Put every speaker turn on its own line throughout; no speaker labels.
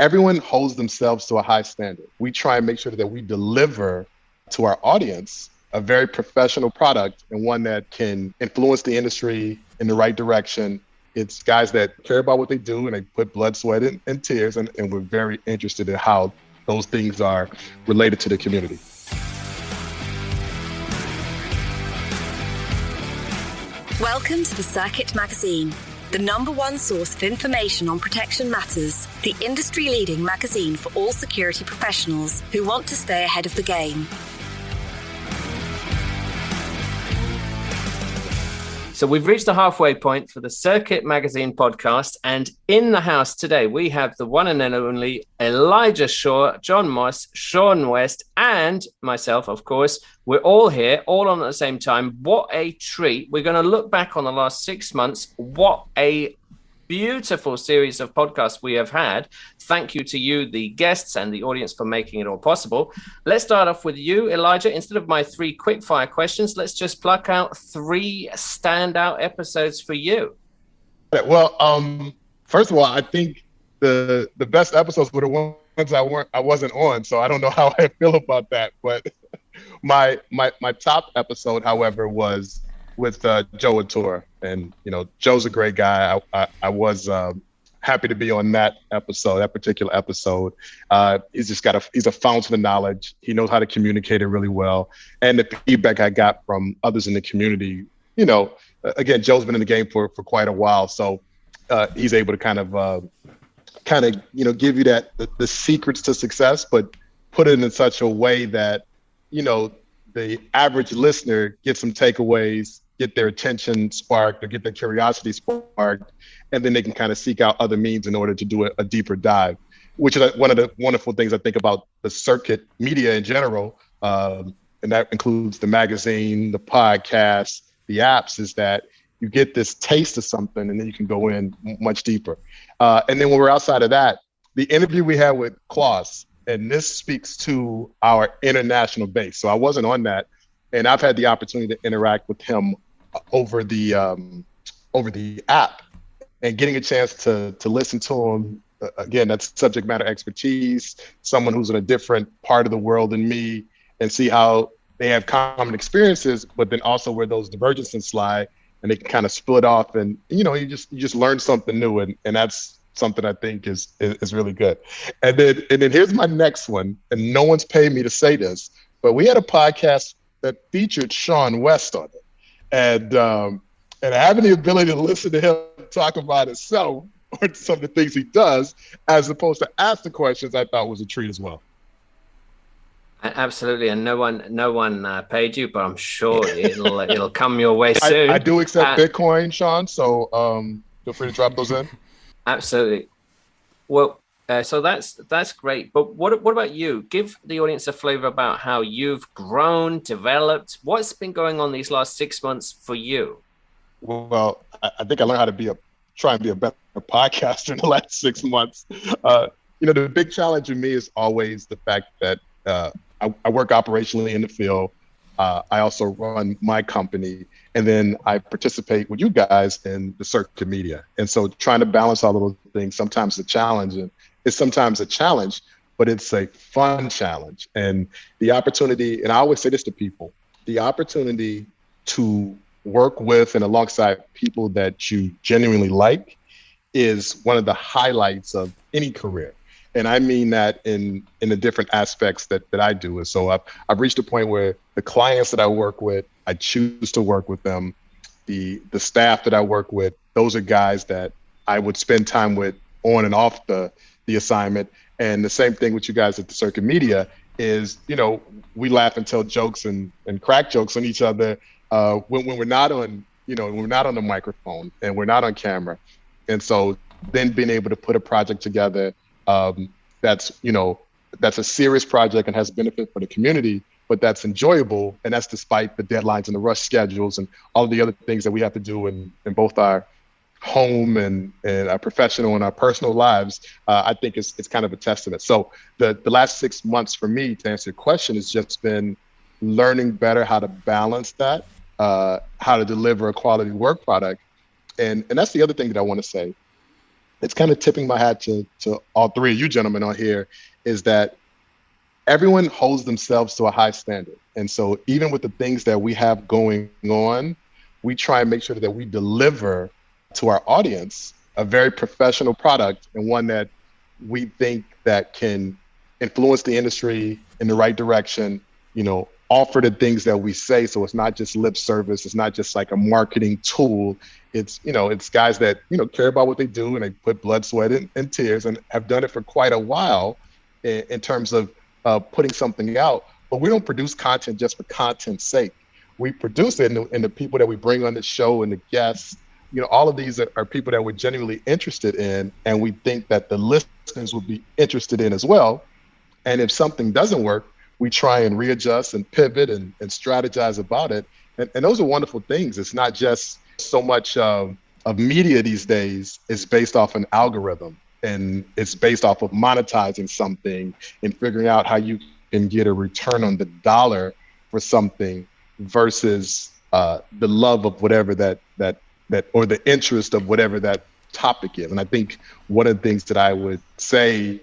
everyone holds themselves to a high standard. We try and make sure that we deliver to our audience a very professional product and one that can influence the industry in the right direction. It's guys that care about what they do and they put blood, sweat, and tears, and we're very interested in how those things are related to the community.
Welcome to the Circuit Magazine, the #1 source of information on protection matters, the industry-leading magazine for all security professionals who want to stay ahead of the game.
So we've reached the halfway point for the Circuit Magazine podcast, and in the house today we have the one and only Elijah Shaw, John Moss, Shaun West, and myself, of course. We're all here, all on at the same time. What a treat. We're going to look back on the last 6 months. What a beautiful series of podcasts we have had. Thank you to you, the guests and the audience, for making it all possible. Let's start off with you, Elijah. Instead of my 3 quick fire questions, let's just pluck out 3 standout episodes for you.
Well, first of all, I think the best episodes were the ones I wasn't on, so I don't know how I feel about that. But my top episode, however, was with Joe and Tor, and Joe's a great guy. I was happy to be on that particular episode. He's a fountain of knowledge. He knows how to communicate it really well, and the feedback I got from others in the community. Again, Joe's been in the game for quite a while, so he's able to kind of give you the secrets to success, but put it in such a way that the average listener gets some takeaways, get their attention sparked, or get their curiosity sparked, and then they can kind of seek out other means in order to do a deeper dive, which is one of the wonderful things I think about the circuit media in general, and that includes the magazine, the podcast, the apps, is that you get this taste of something and then you can go in much deeper. And then when we're outside of that, the interview we had with Klaus, and this speaks to our international base. So I wasn't on that, and I've had the opportunity to interact with him over the app, and getting a chance to listen to him. Again, that's subject matter expertise, someone who's in a different part of the world than me, and see how they have common experiences, but then also where those divergences lie, and they can kind of split off, and you just learn something new, and that's something I think is really good. And then here's my next one, and no one's paid me to say this, but we had a podcast that featured Shaun West on it, and having the ability to listen to him talk about himself or some of the things he does, as opposed to ask the questions, I thought was a treat as well.
Absolutely, and no one paid you, but I'm sure it'll come your way soon.
I do accept Bitcoin, Shaun, so feel free to drop those in.
Absolutely. Well, so that's great. But what about you? Give the audience a flavor about how you've grown, developed. What's been going on these last 6 months for you?
Well, I think I learned how to try and be a better podcaster in the last 6 months. The big challenge for me is always the fact that I work operationally in the field. I also run my company, and then I participate with you guys in the circuit media. And so trying to balance all of those things, sometimes a challenge, and it's sometimes a challenge, but it's a fun challenge. And the opportunity, and I always say this to people, the opportunity to work with and alongside people that you genuinely like is one of the highlights of any career. And I mean that in the different aspects that I do. And so I've reached a point where the clients that I work with, I choose to work with them. The staff that I work with, those are guys that I would spend time with on and off the assignment. And the same thing with you guys at the Circuit Media is, we laugh and tell jokes and crack jokes on each other when we're not on, when we're not on the microphone and we're not on camera. And so then being able to put a project together that's a serious project and has benefit for the community, but that's enjoyable, and that's despite the deadlines and the rush schedules and all of the other things that we have to do in both our home and our professional and our personal lives. I think it's kind of a testament. So the last 6 months for me, to answer your question, has just been learning better how to balance that, how to deliver a quality work product. And that's the other thing that I want to say. it's kind of tipping my hat to all three of you gentlemen on here, is that everyone holds themselves to a high standard. And so even with the things that we have going on, we try and make sure that we deliver to our audience a very professional product, and one that we think that can influence the industry in the right direction, offer the things that we say. So it's not just lip service. It's not just like a marketing tool. It's, it's guys that, care about what they do, and they put blood, sweat, and tears, and have done it for quite a while in terms of putting something out. But we don't produce content just for content's sake. We produce it, and the people that we bring on the show and the guests, all of these are people that we're genuinely interested in, and we think that the listeners will be interested in as well. And if something doesn't work, we try and readjust and pivot and strategize about it. And those are wonderful things. It's not just so much of media these days is based off an algorithm, and it's based off of monetizing something and figuring out how you can get a return on the dollar for something versus the love of whatever that or the interest of whatever that topic is. And I think one of the things that I would say,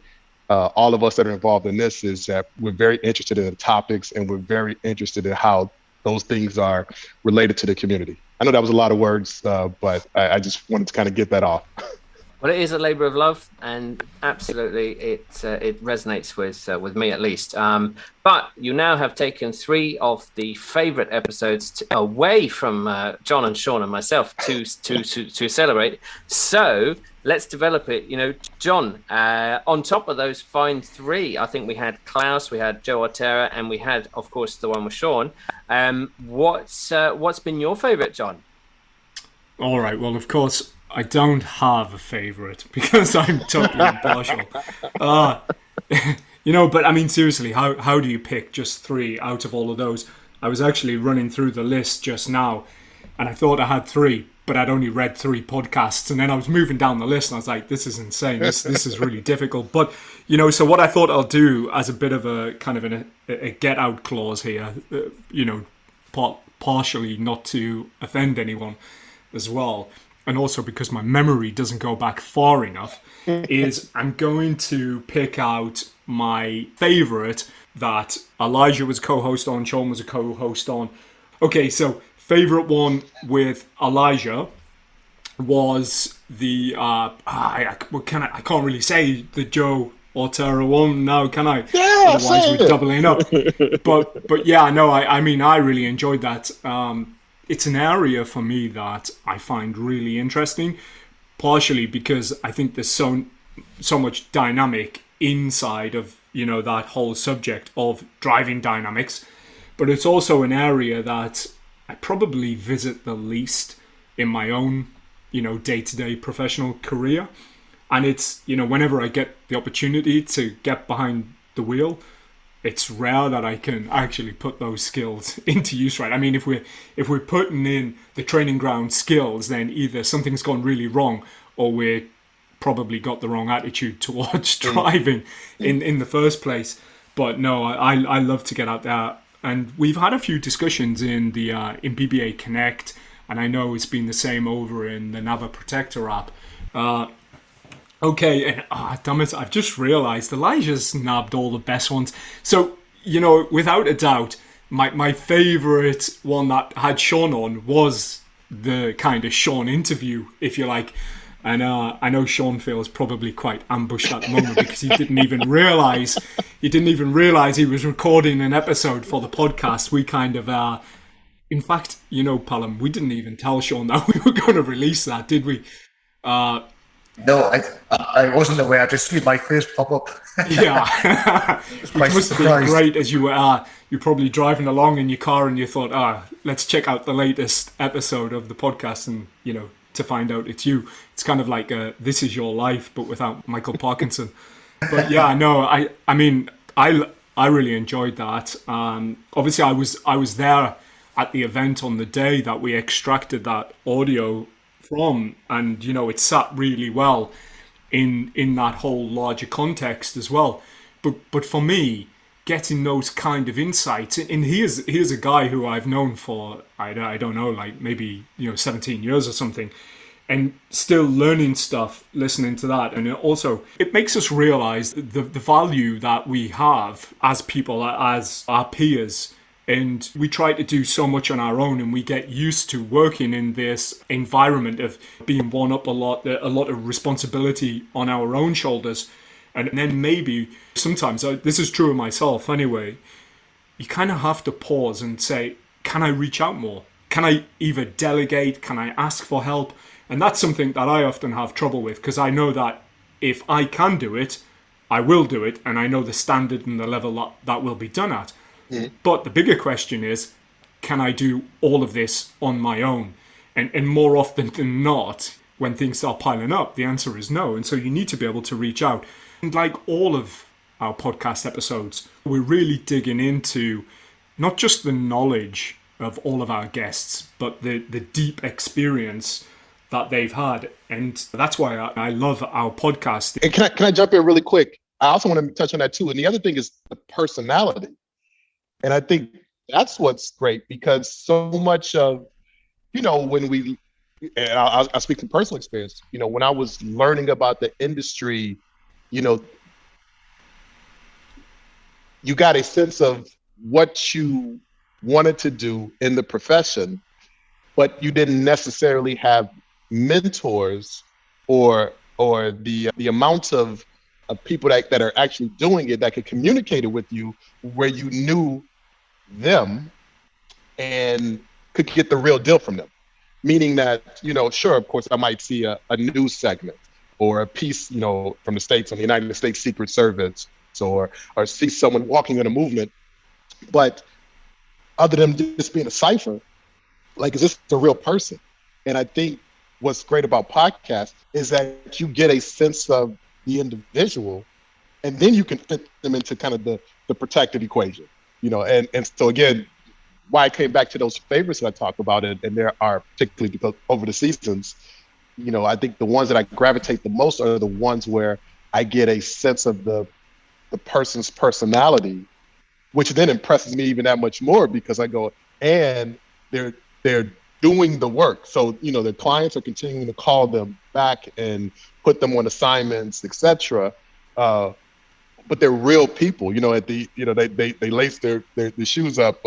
all of us that are involved in this, is that we're very interested in the topics, and we're very interested in how those things are related to the community. I know that was a lot of words, but I just wanted to kind of get that off.
Well, it is a labour of love, and absolutely it resonates with me at least. But you now have taken 3 of the favourite episodes away from John and Shaun and myself to celebrate. So let's develop it. John, on top of those fine 3, I think we had Klaus, we had Joe Otero, and we had, of course, the one with Shaun. What's been your favourite, John?
All right. Well, of course, I don't have a favourite because I'm totally impartial. But I mean, seriously, how do you pick just 3 out of all of those? I was actually running through the list just now, and I thought I had 3, but I'd only read 3 podcasts, and then I was moving down the list, and I was like, this is insane. This is really difficult. But, so what I thought I'll do as a bit of a kind of a get-out clause here, partially not to offend anyone as well, and also because my memory doesn't go back far enough, is I'm going to pick out my favourite that Elijah was co-host on, Shaun was a co-host on. Okay, so favourite one with Elijah was the I can't really say the Joe Otero one now, can I?
Yeah,
otherwise we're doubling up. but yeah, no, I mean I really enjoyed that. It's an area for me that I find really interesting, partially because I think there's so much dynamic inside of, that whole subject of driving dynamics, but it's also an area that I probably visit the least in my own, day-to-day professional career. And it's, whenever I get the opportunity to get behind the wheel, it's rare that I can actually put those skills into use, right? I mean, if we're putting in the training ground skills, then either something's gone really wrong, or we're probably got the wrong attitude towards driving in the first place. But no, I love to get out there, and we've had a few discussions in the in BBA Connect, and I know it's been the same over in the Nava Protector app. Okay, and damn it, I've just realised Elijah's nabbed all the best ones. So, without a doubt, my favourite one that had Shaun on was the kind of Shaun interview, if you like. And I know Shaun feels probably quite ambushed at the moment because he didn't even realise he was recording an episode for the podcast. We kind of in fact, Phelim, we didn't even tell Shaun that we were going to release that, did we?
No, I wasn't aware. I just see my face pop up.
Yeah. It must have been great as you were you're probably driving along in your car and you thought, let's check out the latest episode of the podcast, and, to find out it's you. It's kind of like This Is Your Life, but without Michael Parkinson. But yeah, no, I mean, I really enjoyed that. Obviously, I was there at the event on the day that we extracted that audio from, and it sat really well in that whole larger context as well. But for me, getting those kind of insights, and here's a guy who I've known for I don't know, like maybe 17 years or something, and still learning stuff listening to that. And it makes us realize the value that we have as people, as our peers. And we try to do so much on our own, and we get used to working in this environment of being one up a lot of responsibility on our own shoulders. And then maybe sometimes, this is true of myself anyway, you kind of have to pause and say, can I reach out more? Can I either delegate? Can I ask for help? And that's something that I often have trouble with, because I know that if I can do it, I will do it. And I know the standard and the level that will be done at. But the bigger question is, can I do all of this on my own? And more often than not, when things start piling up, the answer is no. And so you need to be able to reach out. And like all of our podcast episodes, we're really digging into not just the knowledge of all of our guests, but the deep experience that they've had. And that's why I love our podcast.
And can I jump in really quick? I also want to touch on that too. And the other thing is the personality. And I think that's what's great, because so much of, when and I'll speak from personal experience, when I was learning about the industry, you got a sense of what you wanted to do in the profession, but you didn't necessarily have mentors or the amount of people that are actually doing it that could communicate it with you, where you knew them and could get the real deal from them. Meaning that, sure, of course, I might see a news segment or a piece, from the States on the United States Secret Service, or see someone walking in a movement. But other than just being a cipher, like, is this a real person? And I think what's great about podcasts is that you get a sense of the individual, and then you can fit them into kind of the protected equation. And so again, why I came back to those favorites that I talked about, and there are, particularly because over the seasons, I think the ones that I gravitate the most are the ones where I get a sense of the person's personality, which then impresses me even that much more, because I go, and they're doing the work. So, their clients are continuing to call them back and put them on assignments, etc. But they're real people, they lace their shoes up,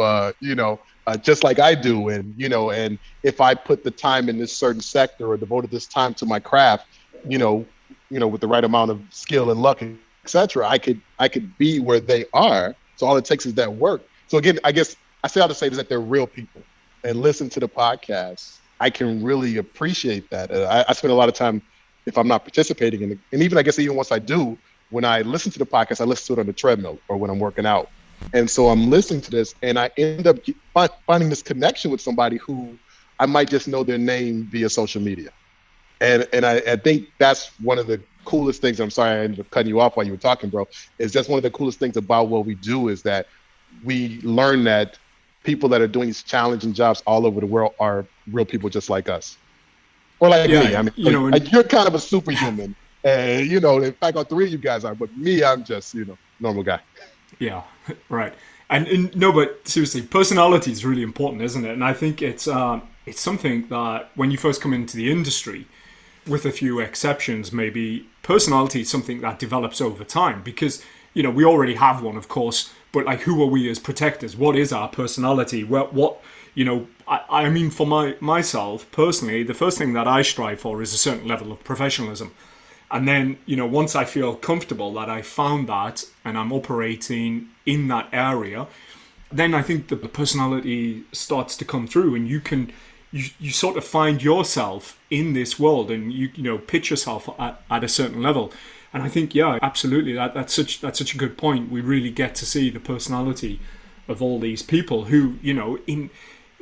just like I do. And if I put the time in this certain sector or devoted this time to my craft, with the right amount of skill and luck, etc., I could be where they are. So all it takes is that work. So again, I guess I say all to say is that they're real people, and listen to the podcast. I can really appreciate that. I spend a lot of time, if I'm not participating in it, and even once I do, when I listen to the podcast, I listen to it on the treadmill or when I'm working out. And so I'm listening to this, and I end up finding this connection with somebody who I might just know their name via social media. And I think that's one of the coolest things. I'm sorry I ended up cutting you off while you were talking, bro. Is just one of the coolest things about what we do is that we learn that people that are doing these challenging jobs all over the world are real people just like us. Or like me. I mean, you're kind of a superhuman. And, in fact, all three of you guys are, but me, I'm just, normal guy.
Yeah, right. And no, but seriously, personality is really important, isn't it? And I think it's something that when you first come into the industry, with a few exceptions, maybe personality is something that develops over time, because, we already have one, of course, but like, who are we as protectors? What is our personality? I mean, for myself personally, the first thing that I strive for is a certain level of professionalism. And then, once I feel comfortable that I found that and I'm operating in that area, then I think the personality starts to come through, and you sort of find yourself in this world, and you pitch yourself at a certain level. And I think, yeah, absolutely, that's such a good point. We really get to see the personality of all these people who, in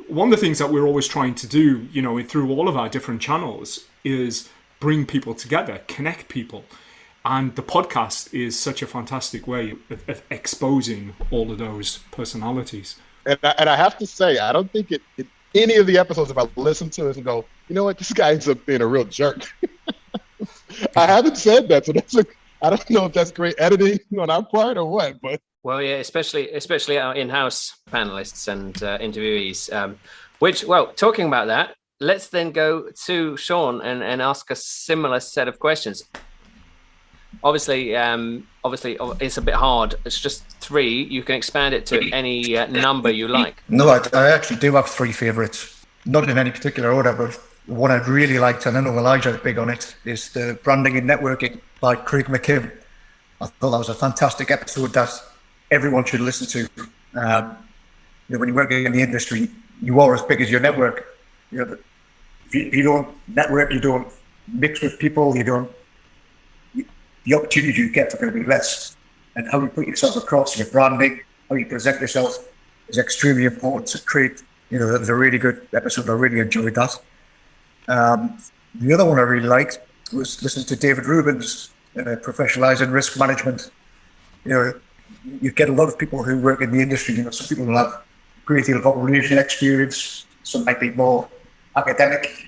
one of the things that we're always trying to do, through all of our different channels, is bring people together, connect people. And the podcast is such a fantastic way of exposing all of those personalities.
And I have to say, I don't think any of the episodes, if I listen to it and go, you know what, this guy ends up being a real jerk. I haven't said that, so I don't know if that's great editing on our part or what, but.
Well, yeah, especially our in-house panelists and interviewees. Talking about that, let's then go to Shaun and ask a similar set of questions. Obviously, it's a bit hard. It's just 3. You can expand it to any number you like.
No, I actually do have 3 favourites. Not in any particular order, but one I'd really liked, and I know Elijah's big on it, is the Branding and Networking by Craig McKim. I thought that was a fantastic episode that everyone should listen to. When you work in the industry, you are as big as your network. If you don't network, you don't mix with people, the opportunities you get are going to be less. And how you put yourself across, your branding, how you present yourself is extremely important to create. That was a really good episode. I really enjoyed that. The other one I really liked was listening to David Rubin's Professionalizing Risk Management. You get a lot of people who work in the industry. Some people will have a great deal of operational experience. Some might be more academic.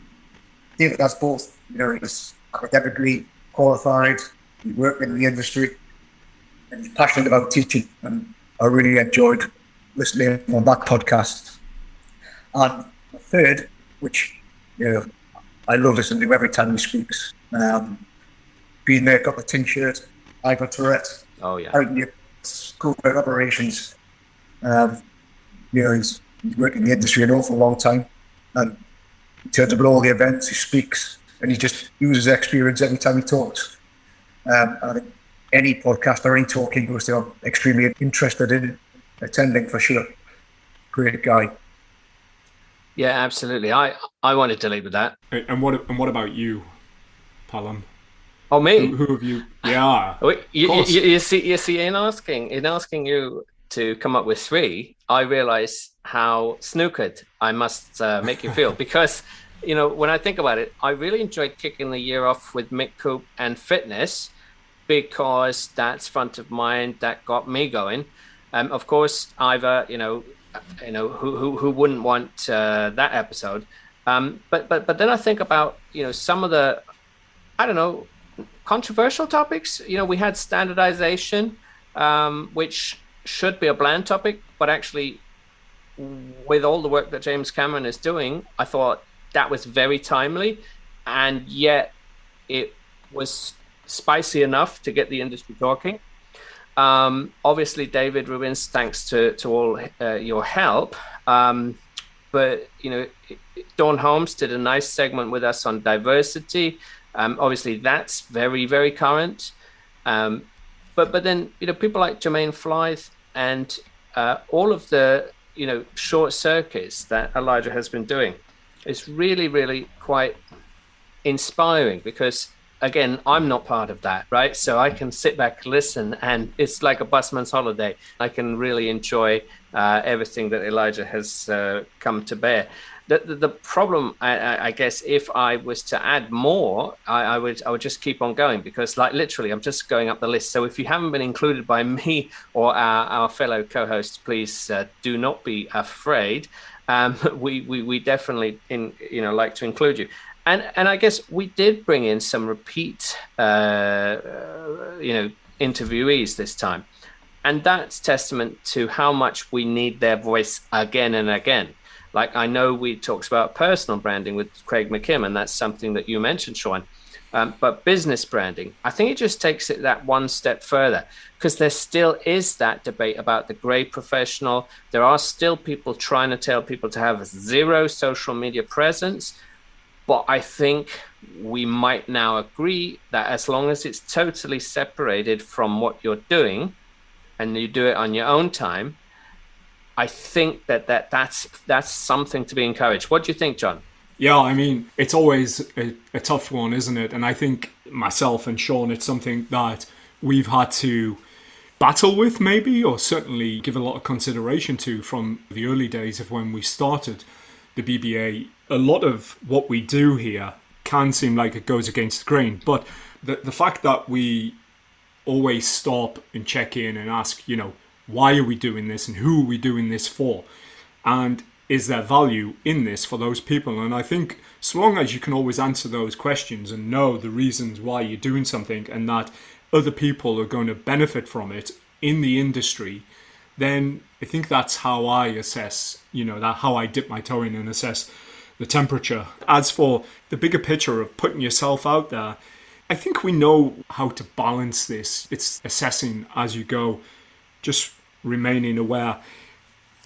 David has both. He's academically qualified. He worked in the industry, and he's passionate about teaching. And I really enjoyed listening on that podcast. And the third, which I love listening to every time he speaks, being there, got the tin shirt, Ivor Tourette.
Oh yeah.
Out in your corporate operations. He's worked in the industry an awful long time, and he turns up at all the events, he speaks, and he just uses experience every time he talks. I think any podcast or any talk he goes to, I'm extremely interested in attending for sure. Great guy.
Yeah, absolutely. I wanted to leave with that.
And what about you, Phelim?
Oh, me?
Who have you? Yeah.
You see, in asking you to come up with 3, I realize how snookered I must make you feel, because when I think about it, I really enjoyed kicking the year off with Mick Coop and fitness, because that's front of mind. That got me going. Of course, Ivor, who wouldn't want that episode? But then I think about some of the, I don't know, controversial topics. We had standardization, which should be a bland topic, but actually, with all the work that James Cameron is doing, I thought that was very timely, and yet it was spicy enough to get the industry talking. Obviously, David Rubin's, thanks to all your help. But Dawn Holmes did a nice segment with us on diversity. Obviously, that's very, very current. But then people like Jermaine Flythe and all of the short circuits that Elijah has been doing. It's really, really quite inspiring, because again, I'm not part of that, right? So I can sit back, listen, and it's like a busman's holiday. I can really enjoy everything that Elijah has come to bear. The problem, I guess, if I was to add more, I would just keep on going, because literally I'm just going up the list. So if you haven't been included by me or our fellow co-hosts, please do not be afraid. We definitely like to include you. And I guess we did bring in some repeat, interviewees this time. And that's testament to how much we need their voice again and again. I know we talked about personal branding with Craig McKim, and that's something that you mentioned, Shaun. But business branding, I think it just takes it that one step further, because there still is that debate about the gray professional. There are still people trying to tell people to have 0 social media presence. But I think we might now agree that as long as it's totally separated from what you're doing, and you do it on your own time, I think that's something to be encouraged. What do you think, John?
Yeah, I mean, it's always a tough one, isn't it? And I think myself and Shaun, it's something that we've had to battle with, maybe, or certainly give a lot of consideration to from the early days of when we started the BBA. A lot of what we do here can seem like it goes against the grain, but the fact that we always stop and check in and ask, why are we doing this and who are we doing this for? And is there value in this for those people? And I think so long as you can always answer those questions and know the reasons why you're doing something and that other people are going to benefit from it in the industry, then I think that's how I assess, how I dip my toe in and assess the temperature. As for the bigger picture of putting yourself out there, I think we know how to balance this. It's assessing as you go, just remaining aware.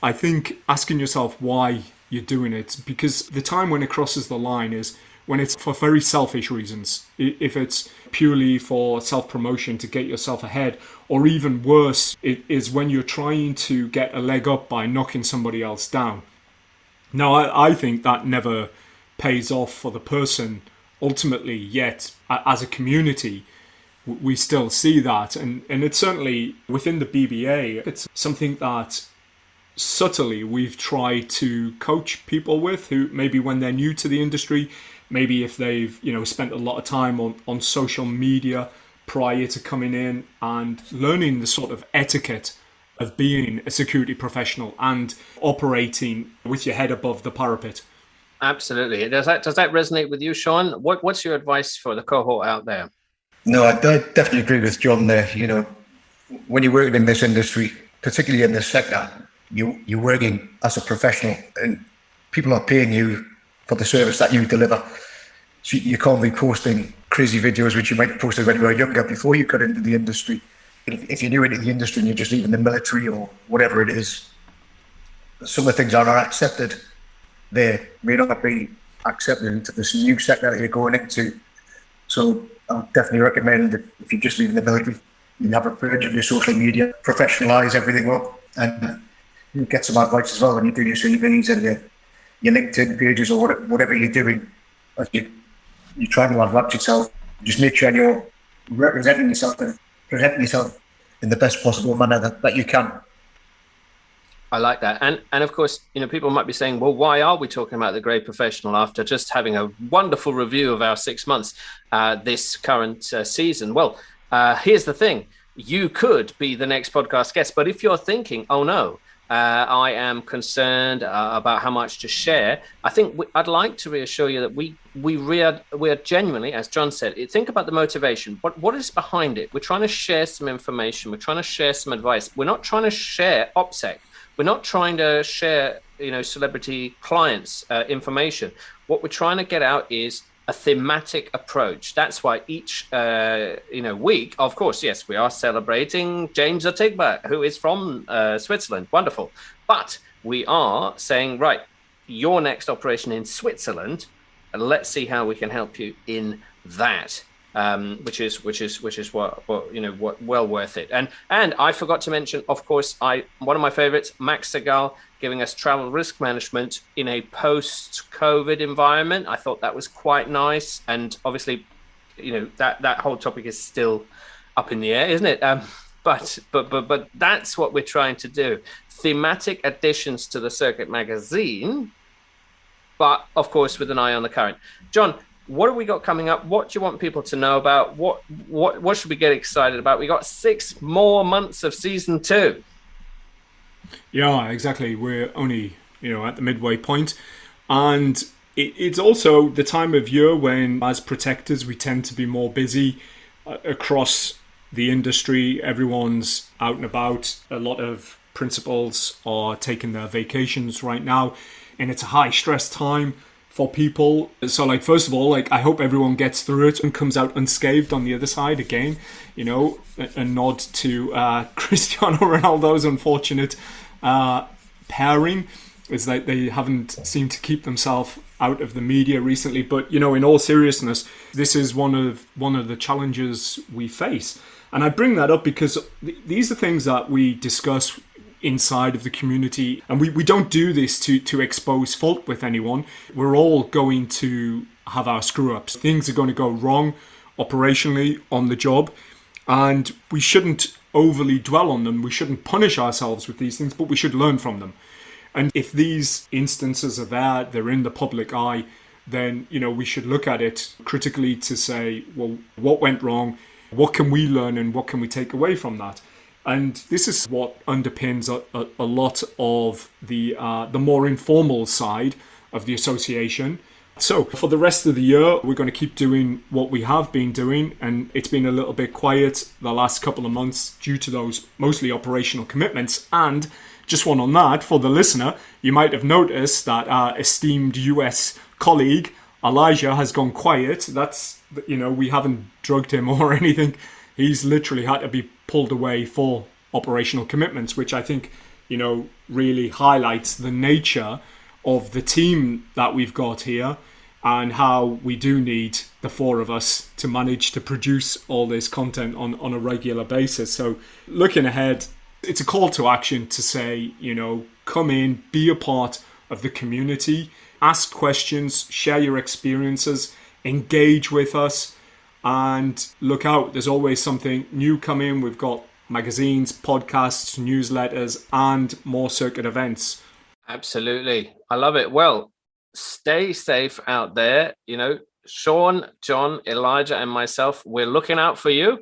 I think asking yourself why you're doing it, because the time when it crosses the line is when it's for very selfish reasons. If it's purely for self-promotion to get yourself ahead, or even worse, it is when you're trying to get a leg up by knocking somebody else down. Now, I think that never pays off for the person ultimately, yet as a community, we still see that. And it's certainly within the BBA, it's something that subtly we've tried to coach people with, who maybe when they're new to the industry, maybe if they've spent a lot of time on social media prior to coming in and learning the sort of etiquette of being a security professional and operating with your head above the parapet.
Absolutely. Does that resonate with you, Shaun? What's your advice for the cohort out there?
No, I definitely agree with John there. When you're working in this industry, particularly in this sector, you're working as a professional, and people are paying you for the service that you deliver. So you can't be posting crazy videos which you might have posted when you were younger before you got into the industry. If you're new into the industry and you're just leaving the military or whatever it is, some of the things that are accepted there may not be accepted into this new sector that you're going into. So I definitely recommend that if you're just leaving the military, you have a purge of your social media, professionalise everything up, and you get some advice as well when you do your CVs and your LinkedIn pages or whatever you're doing. As you're trying to advance yourself, just make sure you're representing yourself and presenting yourself in the best possible manner that you can.
I like that. And of course, people might be saying, well, why are we talking about the grey professional after just having a wonderful review of our 6 months this current season? Well, here's the thing. You could be the next podcast guest, but if you're thinking, oh no, I am concerned about how much to share, I think I'd like to reassure you that we are genuinely, as John said, think about the motivation. What is behind it? We're trying to share some information. We're trying to share some advice. We're not trying to share OPSEC. We're not trying to share, celebrity clients' information. What we're trying to get out is a thematic approach. That's why each, week, of course, yes, we are celebrating James Otigba, who is from Switzerland. Wonderful. But we are saying, right, your next operation in Switzerland, and let's see how we can help you in that. Which is what well worth it. And I forgot to mention, of course, one of my favorites, Max Segal, giving us travel risk management in a post-COVID environment. I thought that was quite nice. And obviously, that whole topic is still up in the air, isn't it? But that's what we're trying to do. Thematic additions to the Circuit magazine, but of course with an eye on the current. John, what have we got coming up? What do you want people to know about? What should we get excited about? We got 6 more months of season 2.
Yeah, exactly. We're only, at the midway point. And it's also the time of year when, as protectors, we tend to be more busy across the industry. Everyone's out and about. A lot of principals are taking their vacations right now. And it's a high stress time for people. So first of all, I hope everyone gets through it and comes out unscathed on the other side. Again, a nod to Cristiano Ronaldo's unfortunate pairing is that they haven't seemed to keep themselves out of the media recently. But in all seriousness, this is one of the challenges we face. And I bring that up because these are things that we discuss inside of the community, and we don't do this to expose fault with anyone. We're all going to have our screw-ups. Things are going to go wrong operationally on the job, and we shouldn't overly dwell on them. We shouldn't punish ourselves with these things, but we should learn from them. And if these instances are there, they're in the public eye, then we should look at it critically to say, well, what went wrong? What can we learn and what can we take away from that? And this is what underpins a lot of the more informal side of the association. So for the rest of the year, we're going to keep doing what we have been doing. And it's been a little bit quiet the last couple of months due to those mostly operational commitments and just one on that for the listener. You might have noticed that our esteemed US colleague Elijah has gone quiet. That's, we haven't drugged him or anything. He's literally had to be pulled away for operational commitments, which I think, really highlights the nature of the team that we've got here and how we do need the four of us to manage to produce all this content on a regular basis. So looking ahead, it's a call to action to say, come in, be a part of the community, ask questions, share your experiences, engage with us, and look out. There's always something new coming. We've got magazines, podcasts, newsletters, and more circuit events.
Absolutely. I love it. Well, stay safe out there. Shaun, John, Elijah, and myself, we're looking out for you.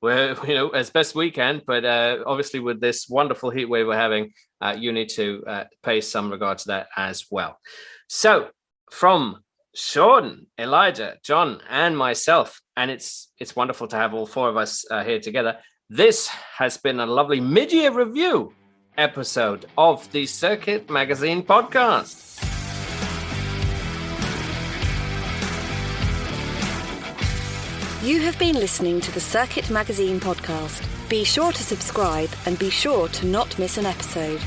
We're, as best we can, but obviously with this wonderful heat wave we're having, you need to pay some regard to that as well. So from Shaun, Elijah, John, and myself, and it's wonderful to have all four of us here together. This has been a lovely mid-year review episode of the Circuit Magazine podcast.
You have been listening to the Circuit Magazine podcast. Be sure to subscribe and be sure to not miss an episode.